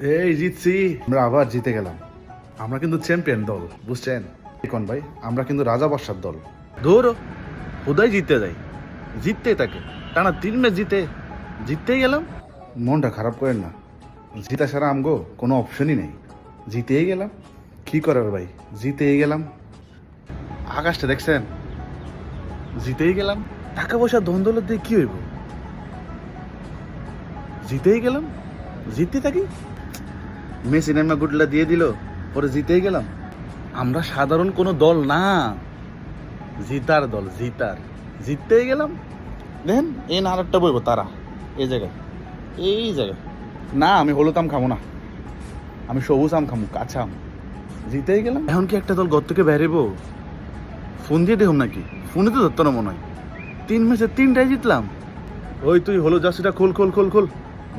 এই জিতছি, আমরা আবার জিতে গেলাম। আমরা কিন্তু চ্যাম্পিয়ন দল, বুঝছেন কোন ভাই? আমরা কিন্তু রাজা বাদশার দল। ধরো হুদাই জিততে যাই, জিততেই থাকে, টানা 3 ম্যাচ জিততেই গেলাম। মনটা খারাপ করেন না, জিতা ছাড়া আমগো কোনো অপশনই নেই। জিতেই গেলাম, কি করার ভাই, জিতেই গেলাম। আকাশটা দেখছেন, জিতেই গেলাম। টাকা পয়সা দ্বন্দ্ব দিয়ে কি হইব? জিতেই গেলাম, জিততে থাকি। মেসি নেমা গুডলা দিয়ে দিল, পরে জিতেই গেলাম। আমরা সাধারণ কোনো দল না, জিতার দল, জিততেই গেলাম। দেখেন এই নারকটা বইব তারা এই জায়গায়, এই জায়গায়। না, আমি হলুদ আম খাবো না, আমি সবুজ আম খাবো, কাঁচা আম। জিতেই গেলাম। এখন কি একটা দল ঘর থেকে বেরোবো? ফোন দিয়ে দেখুন নাকি, ফোনে তো ধরতো না মনে হয়। 3 ম্যাচে 3টাই জিতলাম। ওই তুই হলুদ জার্সিটা খোল খোল খোল খোল,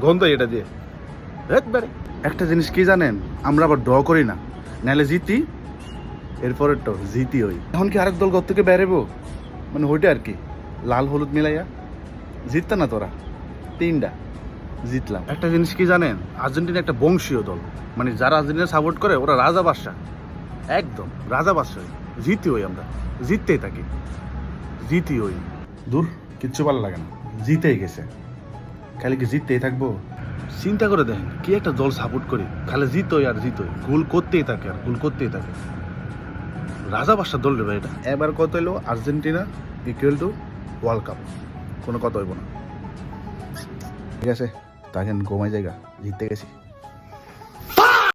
গন্ধ এটা দিয়ে একবারে। একটা জিনিস কি জানেন, আমরা আবার ড্র করি না, নাহলে জিতি, এরপরের তো জিতি হই। এখন কি আরেক দল ঘর থেকে বেরোবো, মানে ওইটা আর কি, লাল হলুদ মিলাইয়া। জিততে না তোরা, 3টা জিতলাম। একটা জিনিস কি জানেন, আর্জেন্টিনা একটা বংশীয় দল, মানে যারা আর্জেন্টিনা সাপোর্ট করে ওরা রাজা বাদশা, একদম রাজা বাদশা। জিতি হই আমরা, জিততেই থাকি, জিতি হই। দূর, কিচ্ছু ভালো লাগে না, জিতেই গেছে, খালি কি জিততেই থাকবো? চিন্তা করে দেখেন, কি একটা দল সাপোর্ট করি, খালি জিতই আর জিতই, গোল করতেই থাকে আর গোল করতেই থাকে। রাজা বাদশার দল রে ভাই এটা। এবার কত এলো, Argentina equal to world cup, কোনো কথা হইব না। ঠিক আছে, তাকে ঘুমাই জায়গা, জিততে গেছি।